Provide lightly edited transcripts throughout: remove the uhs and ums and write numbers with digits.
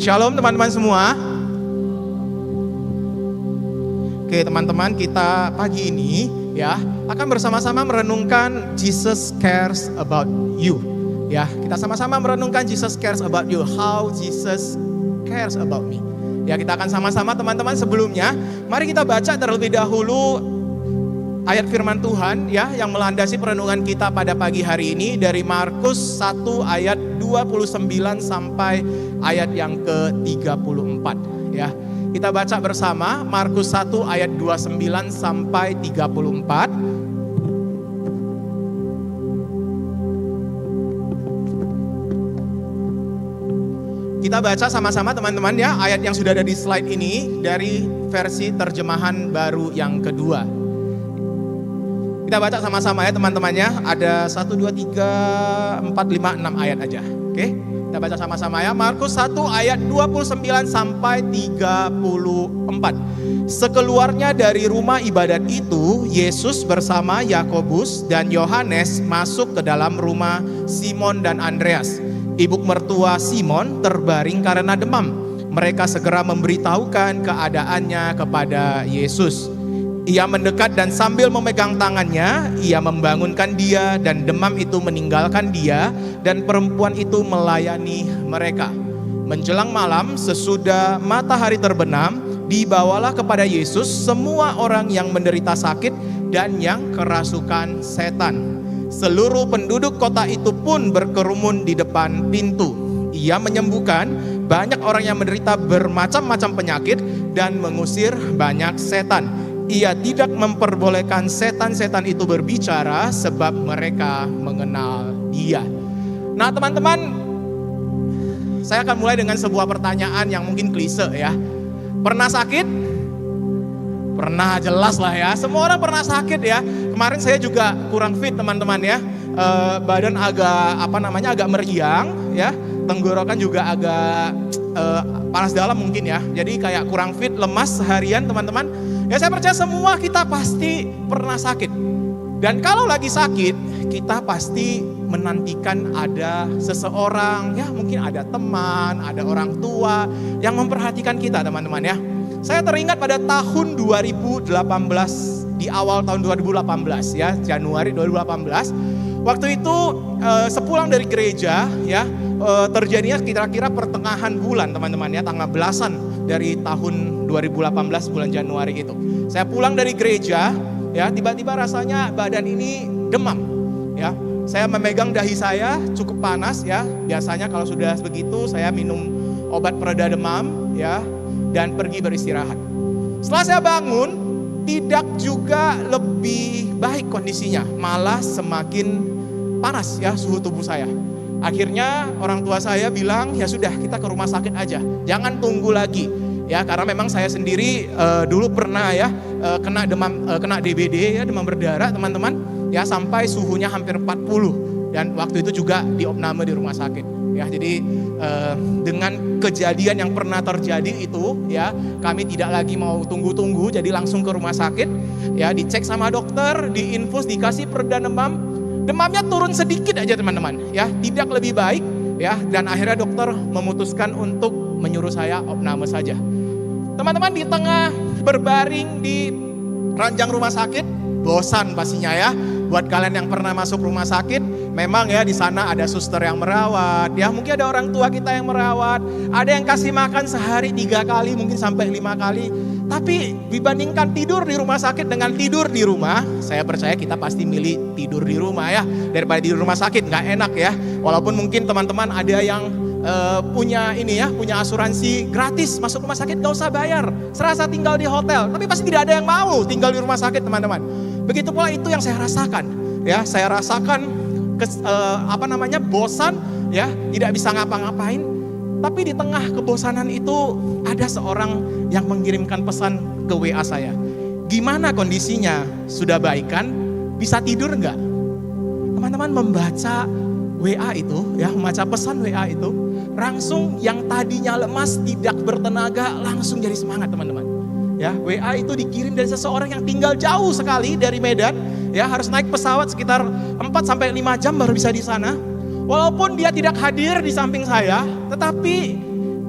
Shalom teman-teman semua. Oke teman-teman, kita pagi ini ya akan bersama-sama merenungkan Jesus cares about you. Ya, kita sama-sama merenungkan Jesus cares about you. How Jesus cares about me. Ya, kita akan sama-sama teman-teman. Sebelumnya, mari kita baca terlebih dahulu ayat firman Tuhan ya yang melandasi perenungan kita pada pagi hari ini dari Markus 1 ayat 29 sampai ayat yang ke-34 ya. Kita baca bersama Markus 1 ayat 29 sampai 34. Kita baca sama-sama teman-teman ya, ayat yang sudah ada di slide ini dari versi terjemahan baru yang kedua. Kita baca sama-sama ya teman-temannya, ada 1, 2, 3, 4, 5, 6 ayat aja. Oke, kita baca sama-sama ya, Markus 1 ayat 29 sampai 34. Sekeluarnya dari rumah ibadat itu, Yesus bersama Yakobus dan Yohanes masuk ke dalam rumah Simon dan Andreas. Ibu mertua Simon terbaring karena demam. Mereka segera memberitahukan keadaannya kepada Yesus. Ia mendekat dan sambil memegang tangannya, ia membangunkan dia dan demam itu meninggalkan dia dan perempuan itu melayani mereka. Menjelang malam sesudah matahari terbenam, dibawalah kepada Yesus semua orang yang menderita sakit dan yang kerasukan setan. Seluruh penduduk kota itu pun berkerumun di depan pintu. Ia menyembuhkan banyak orang yang menderita bermacam-macam penyakit dan mengusir banyak setan. Ia tidak memperbolehkan setan-setan itu berbicara sebab mereka mengenal dia. Nah teman-teman, saya akan mulai dengan sebuah pertanyaan yang mungkin klise ya. Pernah sakit? Pernah, jelas lah ya. Semua orang pernah sakit ya. Kemarin saya juga kurang fit teman-teman ya. Badan agak meriang ya. Tenggorokan juga agak panas dalam mungkin ya. Jadi kayak kurang fit, lemas seharian teman-teman. Ya saya percaya semua kita pasti pernah sakit. Dan kalau lagi sakit, kita pasti menantikan ada seseorang, ya mungkin ada teman, ada orang tua yang memperhatikan kita teman-teman ya. Saya teringat pada tahun 2018, di awal tahun 2018 ya, Januari 2018. Waktu itu sepulang dari gereja ya, terjadinya kira-kira pertengahan bulan teman-teman ya, tanggal belasan dari tahun 2018 bulan Januari itu. Saya pulang dari gereja ya, tiba-tiba rasanya badan ini demam ya. Saya memegang dahi saya cukup panas ya. Biasanya kalau sudah begitu saya minum obat pereda demam ya dan pergi beristirahat. Setelah saya bangun, tidak juga lebih baik kondisinya, malah semakin panas ya suhu tubuh saya. Akhirnya orang tua saya bilang, ya sudah kita ke rumah sakit aja, jangan tunggu lagi. Ya karena memang saya sendiri dulu pernah ya kena demam, kena DBD ya, demam berdarah teman-teman ya, sampai suhunya hampir 40 dan waktu itu juga diopname di rumah sakit ya. Jadi dengan kejadian yang pernah terjadi itu ya, kami tidak lagi mau tunggu-tunggu, jadi langsung ke rumah sakit ya, dicek sama dokter, diinfus, dikasih pereda demam. Demamnya turun sedikit aja teman-teman ya, tidak lebih baik ya, dan akhirnya dokter memutuskan untuk menyuruh saya opname saja. Teman-teman, di tengah berbaring di ranjang rumah sakit, bosan pastinya ya. Buat kalian yang pernah masuk rumah sakit, memang ya di sana ada suster yang merawat, ya mungkin ada orang tua kita yang merawat, ada yang kasih makan sehari 3 kali, mungkin sampai 5 kali. Tapi dibandingkan tidur di rumah sakit dengan tidur di rumah, saya percaya kita pasti milih tidur di rumah ya, daripada di rumah sakit, nggak enak ya. Walaupun mungkin teman-teman ada yang punya ini ya, punya asuransi gratis masuk rumah sakit, gak usah bayar, serasa tinggal di hotel. Tapi pasti tidak ada yang mau tinggal di rumah sakit teman-teman. Begitu pula itu yang saya rasakan ya, saya rasakan bosan ya, tidak bisa ngapa-ngapain. Tapi di tengah kebosanan itu ada seorang yang mengirimkan pesan ke WA saya. Gimana kondisinya? Sudah baik kan? Bisa tidur enggak? Teman-teman membaca WA itu ya, membaca pesan WA itu, langsung yang tadinya lemas, tidak bertenaga, langsung jadi semangat teman-teman. Ya, WA itu dikirim dari seseorang yang tinggal jauh sekali dari Medan, ya harus naik pesawat sekitar 4 sampai 5 jam baru bisa di sana. Walaupun dia tidak hadir di samping saya, tetapi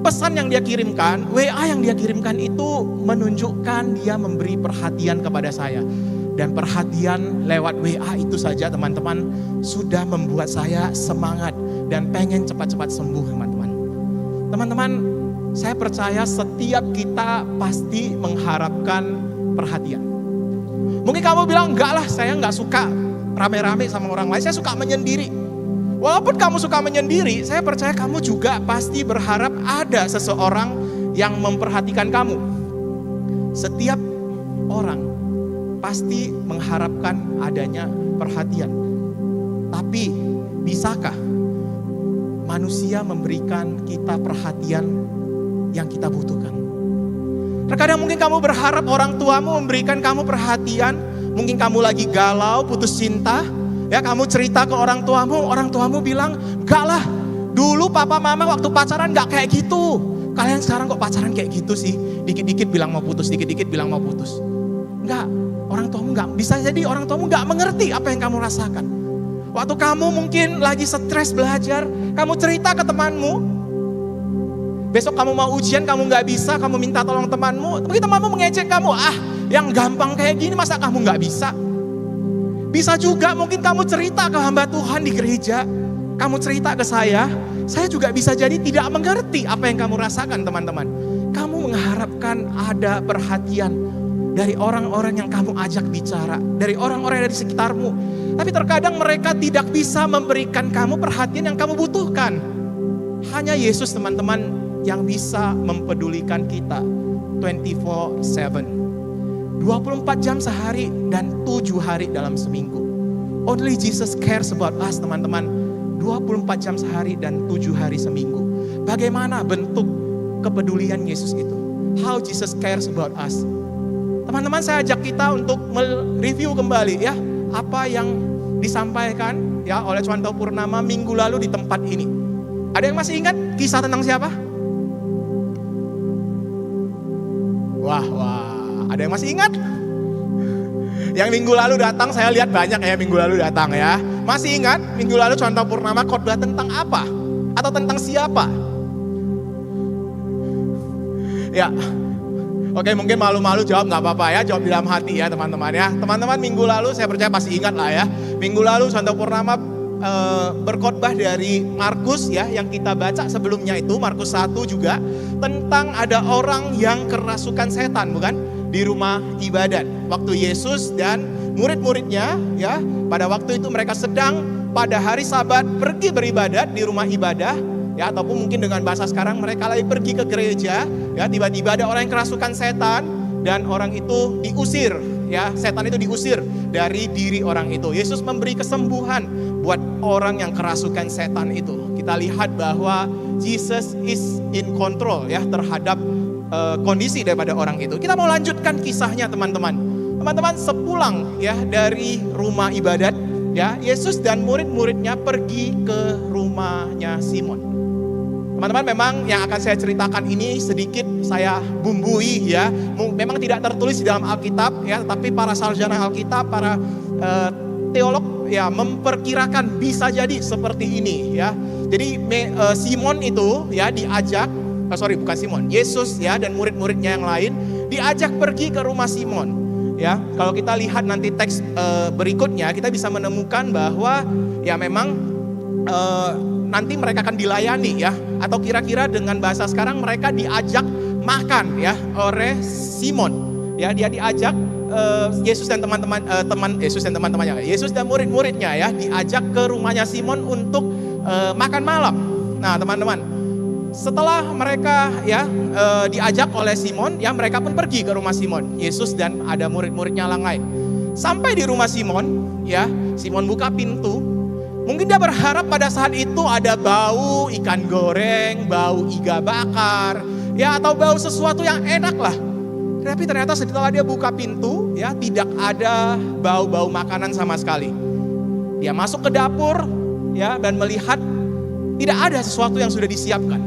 pesan yang dia kirimkan, WA yang dia kirimkan itu menunjukkan dia memberi perhatian kepada saya. Dan perhatian lewat WA itu saja teman-teman sudah membuat saya semangat dan pengen cepat-cepat sembuh teman-teman. Teman-teman, saya percaya setiap kita pasti mengharapkan perhatian. Mungkin kamu bilang, enggak lah, saya enggak suka rame-rame sama orang lain, saya suka menyendiri. Walaupun kamu suka menyendiri, saya percaya kamu juga pasti berharap ada seseorang yang memperhatikan kamu. Setiap orang pasti mengharapkan adanya perhatian. Tapi bisakah manusia memberikan kita perhatian yang kita butuhkan? Terkadang mungkin kamu berharap orang tuamu memberikan kamu perhatian. Mungkin kamu lagi galau, putus cinta. Ya, kamu cerita ke orang tuamu bilang, enggak lah, dulu papa mama waktu pacaran enggak kayak gitu. Kalian sekarang kok pacaran kayak gitu sih? Dikit-dikit bilang mau putus, dikit-dikit bilang mau putus. Enggak, orang tuamu enggak, bisa jadi orang tuamu enggak mengerti apa yang kamu rasakan. Waktu kamu mungkin lagi stres belajar, kamu cerita ke temanmu. Besok kamu mau ujian, kamu enggak bisa, kamu minta tolong temanmu. Mungkin temanmu mengejek kamu, yang gampang kayak gini masa kamu enggak bisa? Bisa juga mungkin kamu cerita ke hamba Tuhan di gereja. Kamu cerita ke saya juga bisa jadi tidak mengerti apa yang kamu rasakan teman-teman. Kamu mengharapkan ada perhatian dari orang-orang yang kamu ajak bicara, dari orang-orang yang ada di sekitarmu. Tapi terkadang mereka tidak bisa memberikan kamu perhatian yang kamu butuhkan. Hanya Yesus teman-teman yang bisa mempedulikan kita 24/7. 24 jam sehari dan 7 hari dalam seminggu. Only Jesus cares about us teman-teman. 24 jam sehari dan 7 hari seminggu. Bagaimana bentuk kepedulian Yesus itu? How Jesus cares about us? Teman-teman, saya ajak kita untuk mereview kembali ya apa yang disampaikan ya oleh Cwanto Purnama minggu lalu di tempat ini. Ada yang masih ingat kisah tentang siapa? Wah. Ada yang masih ingat? Yang minggu lalu datang, saya lihat banyak ya minggu lalu datang ya. Masih ingat minggu lalu Cwanto Purnama khotbah tentang apa? Atau tentang siapa? Ya, oke, mungkin malu-malu jawab gak apa-apa ya, jawab di dalam hati ya teman-teman ya. Teman-teman minggu lalu saya percaya pasti ingat lah ya. Minggu lalu Cwanto Purnama berkhotbah dari Markus ya, yang kita baca sebelumnya itu Markus 1 juga, tentang ada orang yang kerasukan setan, bukan? Di rumah ibadat. Waktu Yesus dan murid-muridnya ya, pada waktu itu mereka sedang pada hari Sabat pergi beribadat di rumah ibadah ya, ataupun mungkin dengan bahasa sekarang mereka lagi pergi ke gereja ya, tiba-tiba ada orang yang kerasukan setan dan orang itu diusir ya, setan itu diusir dari diri orang itu. Yesus memberi kesembuhan buat orang yang kerasukan setan itu. Kita lihat bahwa Jesus is in control ya terhadap kondisi daripada orang itu. Kita mau lanjutkan kisahnya teman-teman. Teman-teman, sepulang ya dari rumah ibadat ya, Yesus dan murid-muridnya pergi ke rumahnya Simon. Teman-teman, memang yang akan saya ceritakan ini sedikit saya bumbui ya. Memang tidak tertulis di dalam Alkitab ya, tapi para sarjana Alkitab, para teolog ya memperkirakan bisa jadi seperti ini ya. Jadi Simon itu ya diajak, bukan Simon, Yesus ya dan murid-muridnya yang lain diajak pergi ke rumah Simon. Ya, kalau kita lihat nanti teks berikutnya kita bisa menemukan bahwa ya memang nanti mereka akan dilayani ya, atau kira-kira dengan bahasa sekarang mereka diajak makan ya oleh Simon. Ya, dia diajak Yesus dan teman-temannya, Yesus dan murid-muridnya ya diajak ke rumahnya Simon untuk makan malam. Nah, teman-teman, setelah mereka ya diajak oleh Simon, ya mereka pun pergi ke rumah Simon. Yesus dan ada murid-muridnya yang lain. Sampai di rumah Simon, ya Simon buka pintu. Mungkin dia berharap pada saat itu ada bau ikan goreng, bau iga bakar, ya atau bau sesuatu yang enak lah. Tapi ternyata setelah dia buka pintu, ya tidak ada bau-bau makanan sama sekali. Dia masuk ke dapur, ya dan melihat tidak ada sesuatu yang sudah disiapkan.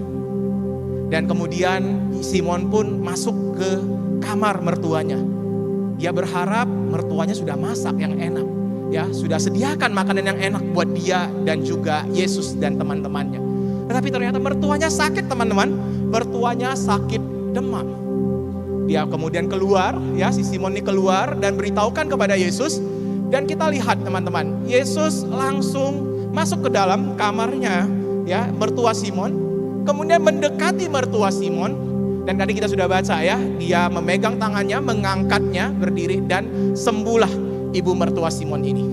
Dan kemudian Simon pun masuk ke kamar mertuanya. Dia berharap mertuanya sudah masak yang enak. Ya, sudah sediakan makanan yang enak buat dia dan juga Yesus dan teman-temannya. Tetapi ternyata mertuanya sakit, teman-teman. mertuanya sakit demam. Dia kemudian keluar, ya, si Simon ini keluar dan beritahukan kepada Yesus. Dan kita lihat teman-teman, Yesus langsung masuk ke dalam kamarnya, ya, mertua Simon. Kemudian mendekati mertua Simon. Dan tadi kita sudah baca, ya, dia memegang tangannya, mengangkatnya berdiri, dan sembuhlah ibu mertua Simon ini.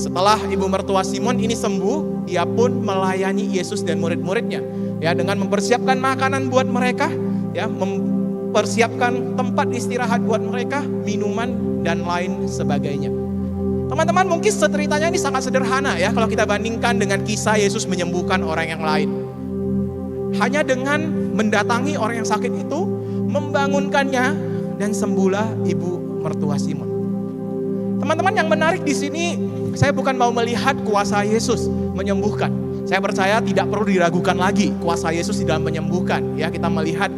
Setelah ibu mertua Simon ini sembuh, dia pun melayani Yesus dan murid-muridnya, ya, dengan mempersiapkan makanan buat mereka, ya, mempersiapkan tempat istirahat buat mereka, minuman dan lain sebagainya. Teman-teman, mungkin ceritanya ini sangat sederhana, ya, kalau kita bandingkan dengan kisah Yesus menyembuhkan orang yang lain. Hanya dengan mendatangi orang yang sakit itu, membangunkannya, dan sembuhlah ibu mertua Simon. Teman-teman, yang menarik di sini, saya bukan mau melihat kuasa Yesus menyembuhkan. Saya percaya tidak perlu diragukan lagi kuasa Yesus di dalam menyembuhkan. Ya, kita melihat,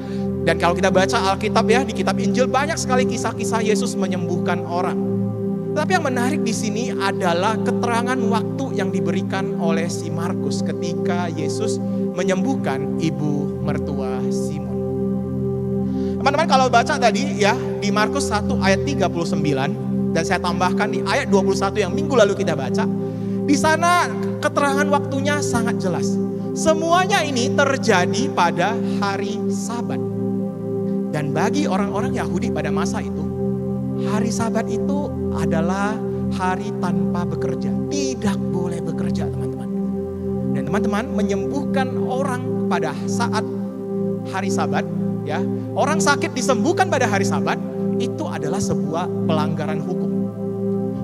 dan kalau kita baca Alkitab, ya, di kitab Injil banyak sekali kisah-kisah Yesus menyembuhkan orang. Tapi yang menarik di sini adalah keterangan waktu yang diberikan oleh si Markus ketika Yesus menyembuhkan ibu mertua Simon. Teman-teman, kalau baca tadi, ya, di Markus 1 ayat 39, dan saya tambahkan di ayat 21 yang minggu lalu kita baca, di sana keterangan waktunya sangat jelas. Semuanya ini terjadi pada hari Sabat. Dan bagi orang-orang Yahudi pada masa itu, hari Sabat itu adalah hari tanpa bekerja. Tidak boleh bekerja, teman-teman. Dan teman-teman, menyembuhkan orang pada saat hari Sabat, ya, orang sakit disembuhkan pada hari Sabat, itu adalah sebuah pelanggaran hukum.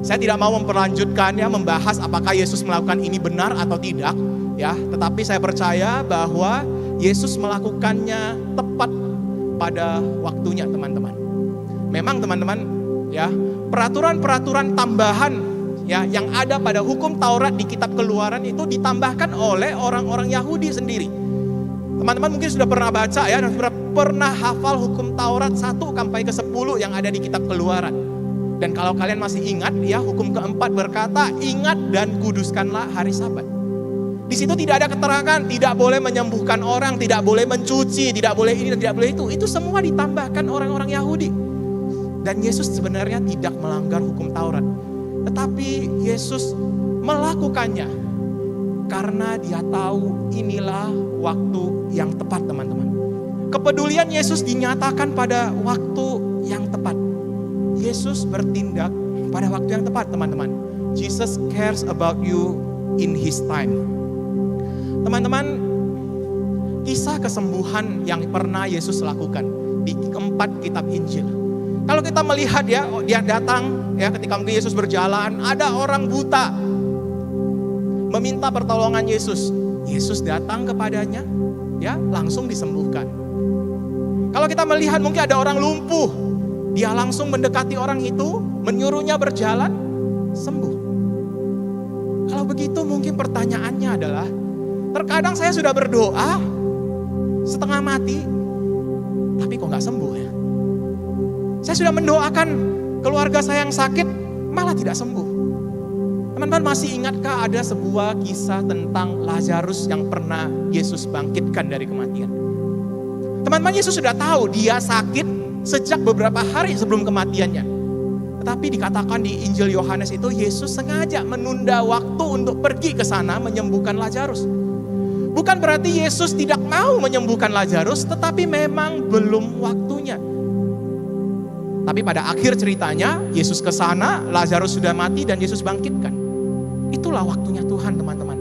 Saya tidak mau memperlanjutkan, ya, membahas apakah Yesus melakukan ini benar atau tidak, ya, tetapi saya percaya bahwa Yesus melakukannya tepat pada waktunya, teman-teman. Memang teman-teman, ya, peraturan-peraturan tambahan, ya, yang ada pada hukum Taurat di kitab Keluaran itu ditambahkan oleh orang-orang Yahudi sendiri. Teman-teman mungkin sudah pernah baca, ya, dan sudah pernah hafal hukum Taurat 1 sampai ke 10 yang ada di kitab Keluaran. Dan kalau kalian masih ingat, ya, hukum keempat berkata, ingat dan kuduskanlah hari Sabat. Di situ tidak ada keterangan tidak boleh menyembuhkan orang, tidak boleh mencuci, tidak boleh ini dan tidak boleh itu. Itu semua ditambahkan orang-orang Yahudi. Dan Yesus sebenarnya tidak melanggar hukum Taurat. Tetapi Yesus melakukannya karena dia tahu inilah waktu yang tepat, teman-teman. Kepedulian Yesus dinyatakan pada waktu yang tepat. Yesus bertindak pada waktu yang tepat, teman-teman. Jesus cares about you in His time. Teman-teman, kisah kesembuhan yang pernah Yesus lakukan di keempat kitab Injil. Kalau kita melihat, ya, dia datang, ya, ketika mungkin Yesus berjalan, ada orang buta meminta pertolongan Yesus. Yesus datang kepadanya, ya, langsung disembuhkan. Kalau kita melihat mungkin ada orang lumpuh, dia langsung mendekati orang itu, menyuruhnya berjalan, sembuh. Kalau begitu mungkin pertanyaannya adalah, terkadang saya sudah berdoa setengah mati, tapi kok gak sembuh, ya? Saya sudah mendoakan keluarga saya yang sakit, malah tidak sembuh. Teman-teman, masih ingatkah ada sebuah kisah tentang Lazarus yang pernah Yesus bangkitkan dari kematian? Teman-teman, Yesus sudah tahu dia sakit sejak beberapa hari sebelum kematiannya. Tetapi dikatakan di Injil Yohanes itu, Yesus sengaja menunda waktu untuk pergi ke sana menyembuhkan Lazarus. Bukan berarti Yesus tidak mau menyembuhkan Lazarus, tetapi memang belum waktunya. Tapi pada akhir ceritanya, Yesus ke sana, Lazarus sudah mati dan Yesus bangkitkan. Itulah waktunya Tuhan, teman-teman.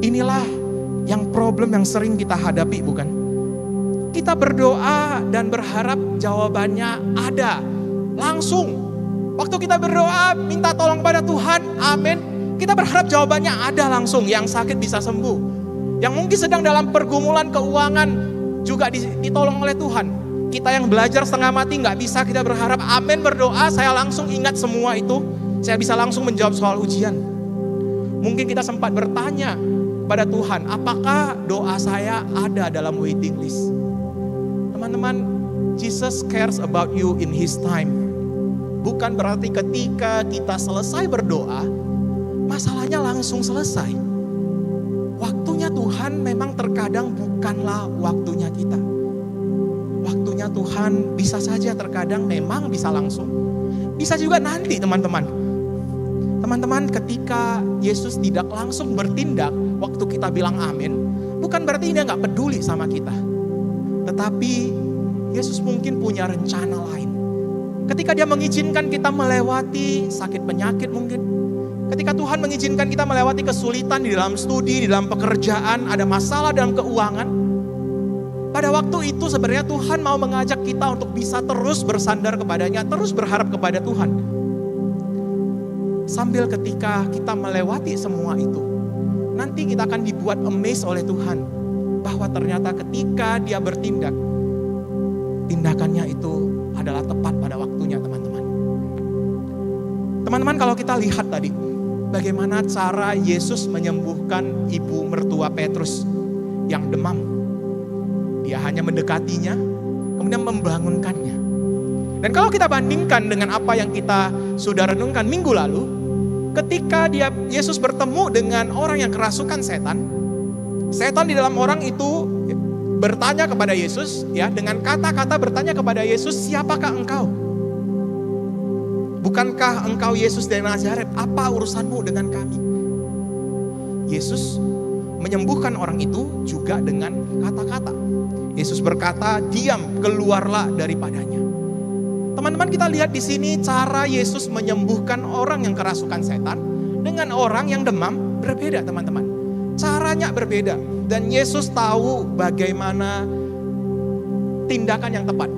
Inilah yang problem yang sering kita hadapi, bukan? Kita berdoa dan berharap jawabannya ada, langsung. Waktu kita berdoa, minta tolong pada Tuhan, amin. Kita berharap jawabannya ada langsung, yang sakit bisa sembuh. Yang mungkin sedang dalam pergumulan keuangan juga ditolong oleh Tuhan. Kita yang belajar setengah mati gak bisa kita berharap amin berdoa, saya langsung ingat semua itu, saya bisa langsung menjawab soal ujian. Mungkin kita sempat bertanya pada Tuhan, apakah doa saya ada dalam waiting list? Teman-teman, Jesus cares about you in His time. Bukan berarti ketika kita selesai berdoa, masalahnya langsung selesai. Waktunya Tuhan memang terkadang bukanlah waktunya kita. waktunya Tuhan bisa saja terkadang memang bisa langsung. Bisa juga nanti teman-teman. Teman-teman, ketika Yesus tidak langsung bertindak waktu kita bilang amin, bukan berarti dia gak peduli sama kita. Tetapi Yesus mungkin punya rencana lain. Ketika dia mengizinkan kita melewati sakit penyakit mungkin. Ketika Tuhan mengizinkan kita melewati kesulitan di dalam studi, di dalam pekerjaan, ada masalah dalam keuangan. Pada waktu itu sebenarnya Tuhan mau mengajak kita untuk bisa terus bersandar kepadanya, terus berharap kepada Tuhan. Sambil ketika kita melewati semua itu, nanti kita akan dibuat amazed oleh Tuhan. Bahwa ternyata ketika dia bertindak, tindakannya itu adalah tepat pada waktunya teman-teman. Teman-teman, kalau kita lihat tadi, bagaimana cara Yesus menyembuhkan ibu mertua Petrus yang demam. Dia hanya mendekatinya, kemudian membangunkannya. Dan kalau kita bandingkan dengan apa yang kita sudah renungkan minggu lalu, ketika Yesus bertemu dengan orang yang kerasukan setan di dalam orang itu bertanya kepada Yesus, ya, dengan kata-kata bertanya kepada Yesus, siapakah engkau? Bukankah engkau Yesus dari Nazaret? Apa urusanmu dengan kami? Yesus menyembuhkan orang itu juga dengan kata-kata. Yesus berkata, diam, keluarlah daripadanya. Teman-teman, kita lihat di sini cara Yesus menyembuhkan orang yang kerasukan setan dengan orang yang demam berbeda, teman-teman. Caranya berbeda, dan Yesus tahu bagaimana tindakan yang tepat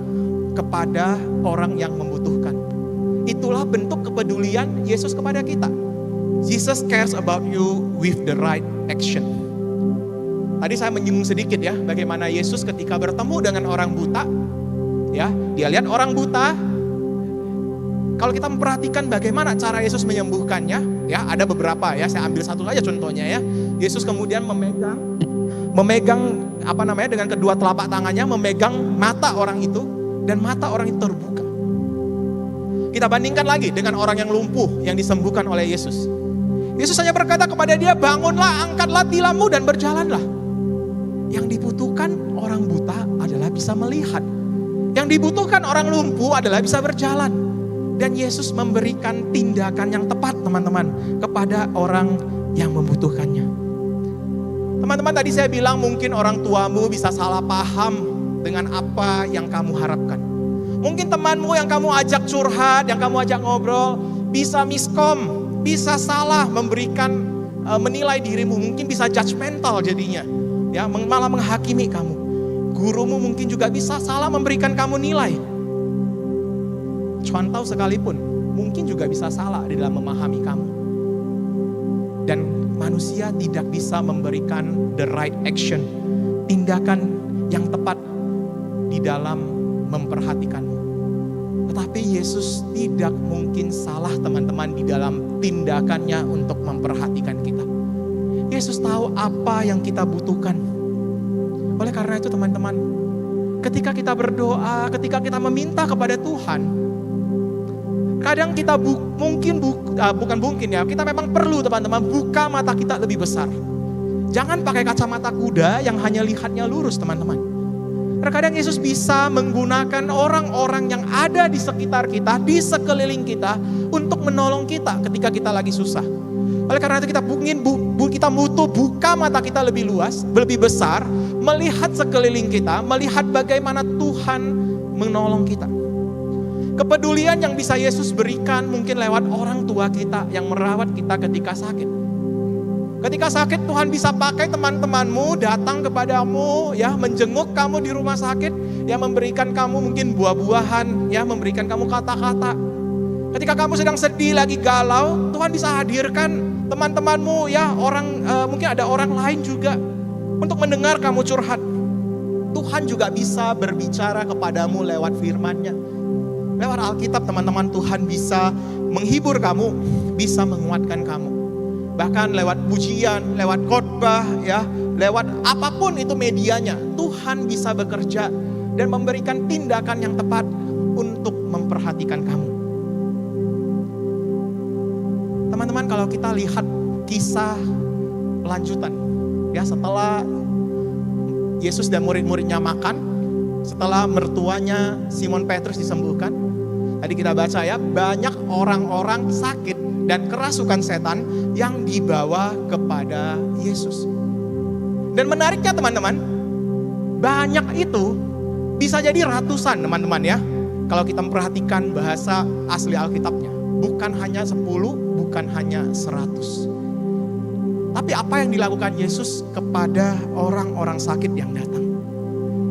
kepada orang yang membutuhkan. Itulah bentuk kepedulian Yesus kepada kita. Jesus cares about you with the right action. Tadi saya menyinggung sedikit ya, bagaimana Yesus ketika bertemu dengan orang buta, ya, dia lihat orang buta. Kalau kita memperhatikan bagaimana cara Yesus menyembuhkannya, ya, ada beberapa ya, saya ambil satu saja contohnya ya. Yesus kemudian memegang dengan kedua telapak tangannya memegang mata orang itu, dan mata orang itu terbuka. Kita bandingkan lagi dengan orang yang lumpuh yang disembuhkan oleh Yesus. Yesus hanya berkata kepada dia, bangunlah, angkatlah tilammu dan berjalanlah. Yang dibutuhkan orang buta adalah bisa melihat. Yang dibutuhkan orang lumpuh adalah bisa berjalan. Dan Yesus memberikan tindakan yang tepat teman-teman kepada orang yang membutuhkannya. Teman-teman, tadi saya bilang mungkin orang tuamu bisa salah paham dengan apa yang kamu harapkan. Mungkin temanmu yang kamu ajak curhat, yang kamu ajak ngobrol, bisa miskom, bisa salah menilai dirimu, mungkin bisa judgmental jadinya. Ya, malah menghakimi kamu. Gurumu mungkin juga bisa salah memberikan kamu nilai. Contoh sekalipun mungkin juga bisa salah di dalam memahami kamu. Dan manusia tidak bisa memberikan the right action, tindakan yang tepat di dalam memperhatikanmu. Tetapi Yesus tidak mungkin salah teman-teman di dalam tindakannya untuk memperhatikan kita. Yesus tahu apa yang kita butuhkan. Oleh karena itu teman-teman, ketika kita berdoa, ketika kita meminta kepada Tuhan, kadang kita kita memang perlu teman-teman buka mata kita lebih besar. Jangan pakai kacamata kuda yang hanya lihatnya lurus teman-teman. Terkadang Yesus bisa menggunakan orang-orang yang ada di sekitar kita, di sekeliling kita, untuk menolong kita ketika kita lagi susah. Oleh karena itu kita butuh buka mata kita lebih luas, lebih besar, melihat sekeliling kita, melihat bagaimana Tuhan menolong kita. Kepedulian yang bisa Yesus berikan mungkin lewat orang tua kita yang merawat kita ketika sakit. Ketika sakit Tuhan bisa pakai teman-temanmu datang kepadamu, ya, menjenguk kamu di rumah sakit, ya, memberikan kamu mungkin buah-buahan, ya, memberikan kamu kata-kata. Ketika kamu sedang sedih lagi galau, Tuhan bisa hadirkan teman-temanmu, ya, mungkin ada orang lain juga untuk mendengar kamu curhat. Tuhan juga bisa berbicara kepadamu lewat firman-Nya. Lewat Alkitab teman-teman, Tuhan bisa menghibur kamu, bisa menguatkan kamu. Bahkan lewat pujian, lewat khotbah, ya, lewat apapun itu medianya, Tuhan bisa bekerja dan memberikan tindakan yang tepat untuk memperhatikan kamu. Teman-teman, kalau kita lihat kisah lanjutan, ya, setelah Yesus dan murid-muridnya makan, setelah mertuanya Simon Petrus disembuhkan, tadi kita baca ya, banyak orang-orang sakit dan kerasukan setan yang dibawa kepada Yesus. Dan menariknya teman-teman, banyak itu bisa jadi ratusan teman-teman ya. Kalau kita memperhatikan bahasa asli Alkitabnya, bukan hanya 10, bukan hanya 100. Tapi apa yang dilakukan Yesus kepada orang-orang sakit yang datang?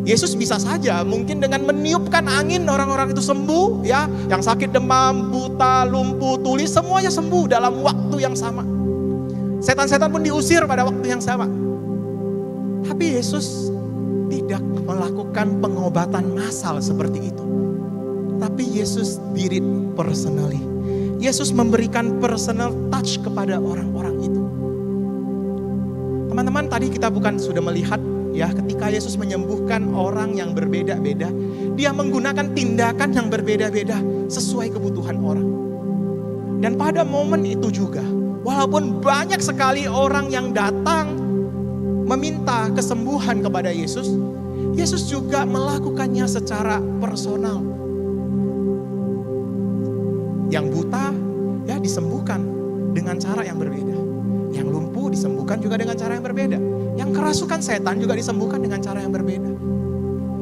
Yesus bisa saja mungkin dengan meniupkan angin orang-orang itu sembuh ya. Yang sakit demam, buta, lumpuh, tuli semuanya sembuh dalam waktu yang sama. Setan-setan pun diusir pada waktu yang sama. Tapi Yesus tidak melakukan pengobatan massal seperti itu. Tapi Yesus did it personally. Yesus memberikan personal touch kepada orang-orang itu. Teman-teman, tadi kita bukan sudah melihat ya, ketika Yesus menyembuhkan orang yang berbeda-beda, dia menggunakan tindakan yang berbeda-beda sesuai kebutuhan orang. Dan pada momen itu juga, walaupun banyak sekali orang yang datang meminta kesembuhan kepada Yesus, Yesus juga melakukannya secara personal. Yang buta ya disembuhkan dengan cara yang berbeda. Yang lumpuh disembuhkan juga dengan cara yang berbeda. Yang kerasukan setan juga disembuhkan dengan cara yang berbeda.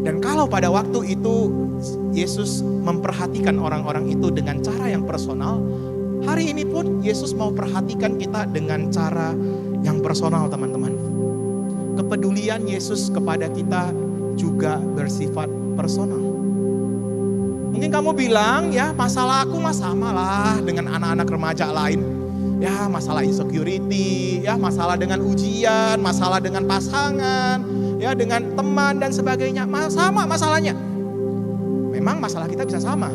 Dan kalau pada waktu itu Yesus memperhatikan orang-orang itu dengan cara yang personal, hari ini pun Yesus mau perhatikan kita dengan cara yang personal teman-teman. Kepedulian Yesus kepada kita juga bersifat personal. Mungkin kamu bilang ya, masalah aku mah sama lah dengan anak-anak remaja lain. Ya masalah insecurity, ya masalah dengan ujian, masalah dengan pasangan, ya dengan teman dan sebagainya. Sama masalahnya. Memang masalah kita bisa sama.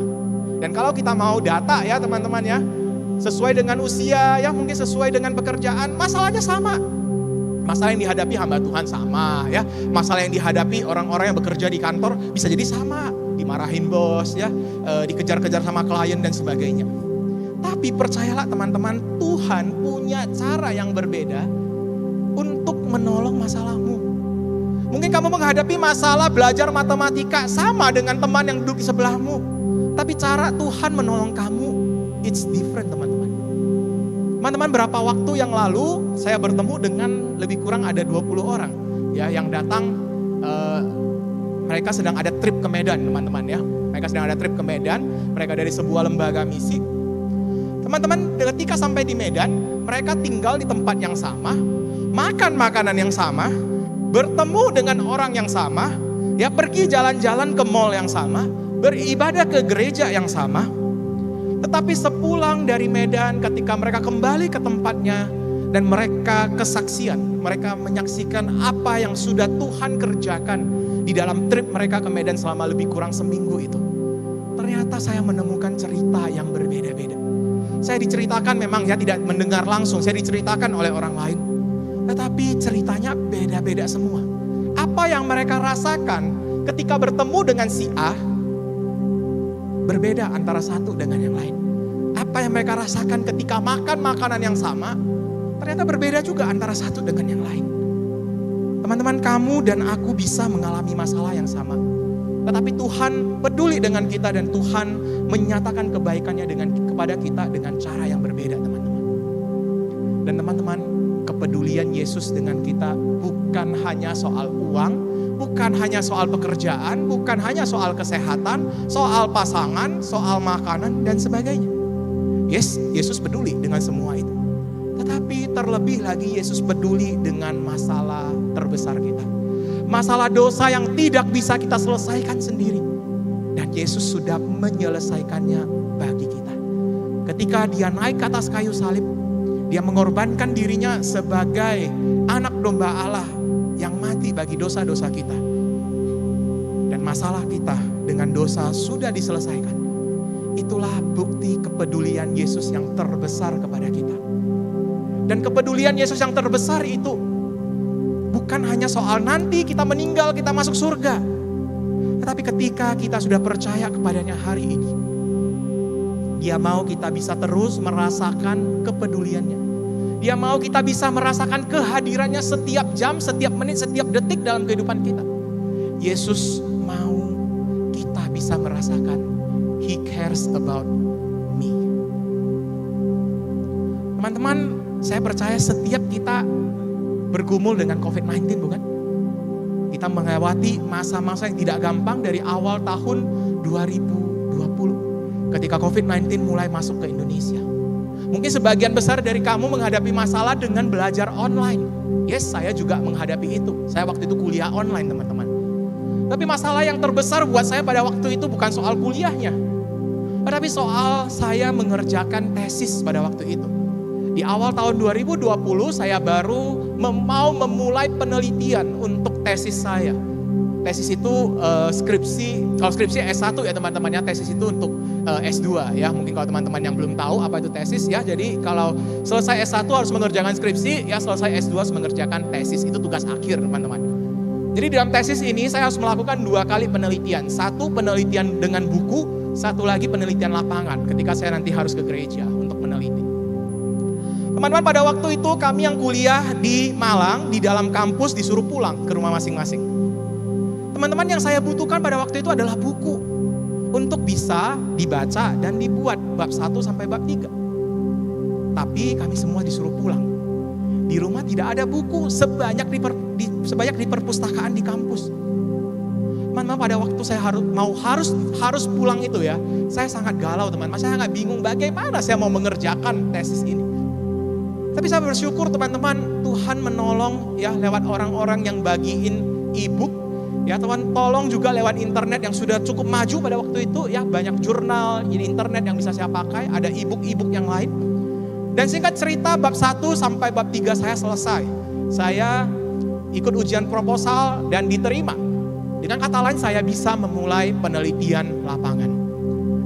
Dan kalau kita mau data ya teman-teman ya, sesuai dengan usia, ya mungkin sesuai dengan pekerjaan, masalahnya sama. Masalah yang dihadapi hamba Tuhan sama ya. Masalah yang dihadapi orang-orang yang bekerja di kantor bisa jadi sama. Dimarahin bos ya, dikejar-kejar sama klien dan sebagainya. Tapi percayalah teman-teman, Tuhan punya cara yang berbeda untuk menolong masalahmu. Mungkin kamu menghadapi masalah belajar matematika sama dengan teman yang duduk di sebelahmu. Tapi cara Tuhan menolong kamu, it's different teman-teman. Teman-teman, berapa waktu yang lalu saya bertemu dengan lebih kurang ada 20 orang ya yang datang, mereka sedang ada trip ke Medan teman-teman ya. Mereka sedang ada trip ke Medan, mereka dari sebuah lembaga misi. Teman-teman, ketika sampai di Medan, mereka tinggal di tempat yang sama, makan makanan yang sama, bertemu dengan orang yang sama, ya pergi jalan-jalan ke mall yang sama, beribadah ke gereja yang sama. Tetapi sepulang dari Medan, ketika mereka kembali ke tempatnya dan mereka kesaksian, mereka menyaksikan apa yang sudah Tuhan kerjakan di dalam trip mereka ke Medan selama lebih kurang seminggu itu. Ternyata saya menemukan cerita yang berbeda-beda. Saya diceritakan memang ya tidak mendengar langsung, saya diceritakan oleh orang lain. Tetapi ceritanya beda-beda semua. Apa yang mereka rasakan ketika bertemu dengan si A, berbeda antara satu dengan yang lain. Apa yang mereka rasakan ketika makan makanan yang sama, ternyata berbeda juga antara satu dengan yang lain. Teman-teman, kamu dan aku bisa mengalami masalah yang sama. Tetapi Tuhan peduli dengan kita dan Tuhan menyatakan kebaikannya kepada kita dengan cara yang berbeda teman-teman. Dan teman-teman, kepedulian Yesus dengan kita bukan hanya soal uang, bukan hanya soal pekerjaan, bukan hanya soal kesehatan, soal pasangan, soal makanan dan sebagainya. Yes, Yesus peduli dengan semua itu. Tetapi terlebih lagi Yesus peduli dengan masalah terbesar kita. Masalah dosa yang tidak bisa kita selesaikan sendiri. Dan Yesus sudah menyelesaikannya bagi kita. Ketika dia naik ke atas kayu salib, dia mengorbankan dirinya sebagai anak domba Allah yang mati bagi dosa-dosa kita. Dan masalah kita dengan dosa sudah diselesaikan. Itulah bukti kepedulian Yesus yang terbesar kepada kita. Dan kepedulian Yesus yang terbesar itu bukan hanya soal nanti kita meninggal, kita masuk surga. Tetapi ketika kita sudah percaya kepadanya hari ini, dia mau kita bisa terus merasakan kepeduliannya. Dia mau kita bisa merasakan kehadirannya setiap jam, setiap menit, setiap detik dalam kehidupan kita. Yesus mau bisa merasakan He cares about me. Teman-teman, saya percaya setiap kita bergumul dengan COVID-19, bukan? Kita melewati masa-masa yang tidak gampang dari awal tahun 2020 ketika COVID-19 mulai masuk ke Indonesia. Mungkin sebagian besar dari kamu menghadapi masalah dengan belajar online. Yes, saya juga menghadapi itu. Saya waktu itu kuliah online, teman-teman. Tapi masalah yang terbesar buat saya pada waktu itu bukan soal kuliahnya, tetapi soal saya mengerjakan tesis pada waktu itu. Di awal tahun 2020 saya baru mau memulai penelitian untuk tesis saya. Tesis itu skripsi, kalau skripsi S1 ya teman-teman ya, tesis itu untuk S2 ya. Mungkin kalau teman-teman yang belum tahu apa itu tesis ya. Jadi kalau selesai S1 harus mengerjakan skripsi, ya selesai S2 harus mengerjakan tesis. Itu tugas akhir teman-teman. Jadi dalam tesis ini saya harus melakukan 2 kali penelitian. Satu penelitian dengan buku, satu lagi penelitian lapangan ketika saya nanti harus ke gereja untuk meneliti. Teman-teman, pada waktu itu kami yang kuliah di Malang, di dalam kampus disuruh pulang ke rumah masing-masing. Teman-teman, yang saya butuhkan pada waktu itu adalah buku untuk bisa dibaca dan dibuat bab 1 sampai bab 3. Tapi kami semua disuruh pulang. Di rumah tidak ada buku sebanyak di perpustakaan di kampus. Teman-teman, pada waktu saya harus pulang itu ya, saya sangat galau teman-teman. Saya sangat bingung bagaimana saya mau mengerjakan tesis ini. Tapi saya bersyukur teman-teman, Tuhan menolong ya lewat orang-orang yang bagiin e-book. Ya Tuhan tolong juga lewat internet yang sudah cukup maju pada waktu itu ya, banyak jurnal di internet yang bisa saya pakai, ada e-book yang lain. Dan singkat cerita bab 1 sampai bab 3 saya selesai. Saya ikut ujian proposal dan diterima. Dengan kata lain saya bisa memulai penelitian lapangan.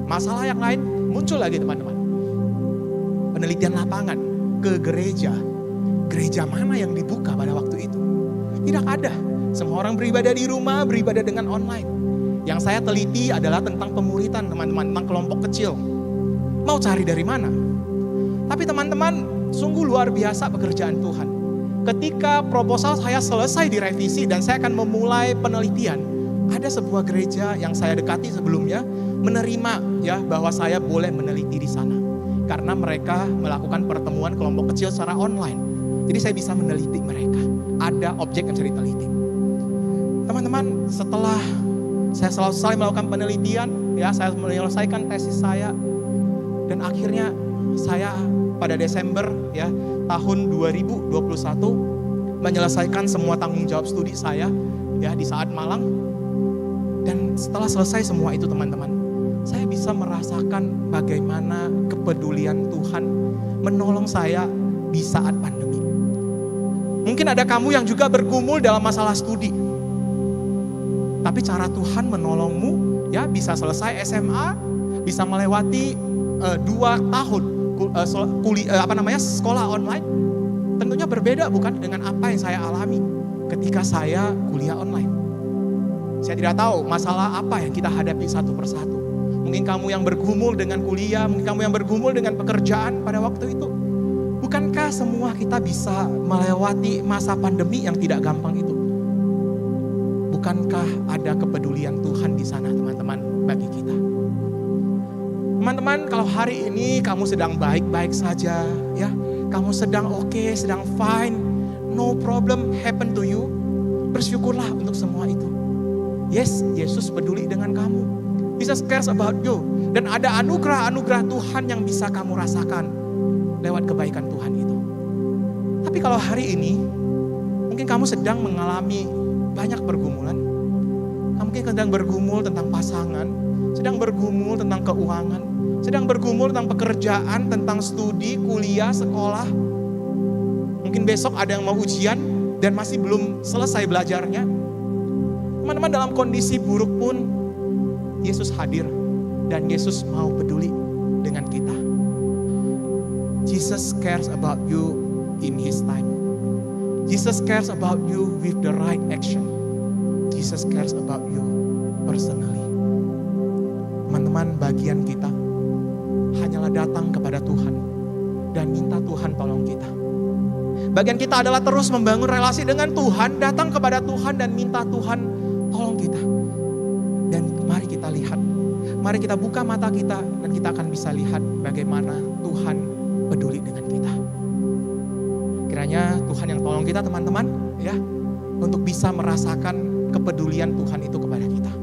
Masalah yang lain muncul lagi teman-teman. Penelitian lapangan ke gereja. Gereja mana yang dibuka pada waktu itu? Tidak ada. Semua orang beribadah di rumah, beribadah dengan online. Yang saya teliti adalah tentang pemuritan teman-teman, tentang kelompok kecil. Mau cari dari mana? Tapi teman-teman, sungguh luar biasa pekerjaan Tuhan. Ketika proposal saya selesai direvisi dan saya akan memulai penelitian, ada sebuah gereja yang saya dekati sebelumnya menerima ya bahwa saya boleh meneliti di sana. Karena mereka melakukan pertemuan kelompok kecil secara online. Jadi saya bisa meneliti mereka. Ada objek yang bisa diteliti. Teman-teman, setelah saya selesai melakukan penelitian, ya saya menyelesaikan tesis saya. Dan akhirnya saya pada Desember ya tahun 2021 menyelesaikan semua tanggung jawab studi saya ya di saat Malang. Dan setelah selesai semua itu teman-teman, saya bisa merasakan bagaimana kepedulian Tuhan menolong saya di saat pandemi. Mungkin ada kamu yang juga bergumul dalam masalah studi. Tapi cara Tuhan menolongmu ya bisa selesai SMA, bisa melewati 2 tahun sekolah online. Tentunya berbeda bukan dengan apa yang saya alami ketika saya kuliah online. Saya tidak tahu masalah apa yang kita hadapi satu persatu. Mungkin kamu yang bergumul dengan kuliah, mungkin kamu yang bergumul dengan pekerjaan pada waktu itu. Bukankah semua kita bisa melewati masa pandemi yang tidak gampang itu? Bukankah ada kepedulian Tuhan di sana teman-teman bagi kita? Teman-teman, kalau hari ini kamu sedang baik-baik saja, ya, kamu sedang oke, sedang fine, no problem happen to you, bersyukurlah untuk semua itu. Yes, Yesus peduli dengan kamu. Jesus cares about you. Dan ada anugerah-anugerah Tuhan yang bisa kamu rasakan lewat kebaikan Tuhan itu. Tapi kalau hari ini, mungkin kamu sedang mengalami banyak pergumulan. Kamu mungkin sedang bergumul tentang pasangan, sedang bergumul tentang keuangan, sedang bergumul tentang pekerjaan, tentang studi, kuliah, sekolah. Mungkin besok ada yang mau ujian dan masih belum selesai belajarnya. Teman-teman, dalam kondisi buruk pun Yesus hadir dan Yesus mau peduli dengan kita. Jesus cares about you in His time. Jesus cares about you with the right action. Jesus cares about you personally. Teman-teman, bagian kita hanyalah datang kepada Tuhan dan minta Tuhan tolong kita. Bagian kita adalah terus membangun relasi dengan Tuhan, datang kepada Tuhan dan minta Tuhan tolong kita. Dan mari kita lihat mari kita buka mata kita dan kita akan bisa lihat bagaimana Tuhan peduli dengan kita. Kiranya Tuhan yang tolong kita teman-teman ya, untuk bisa merasakan kepedulian Tuhan itu kepada kita.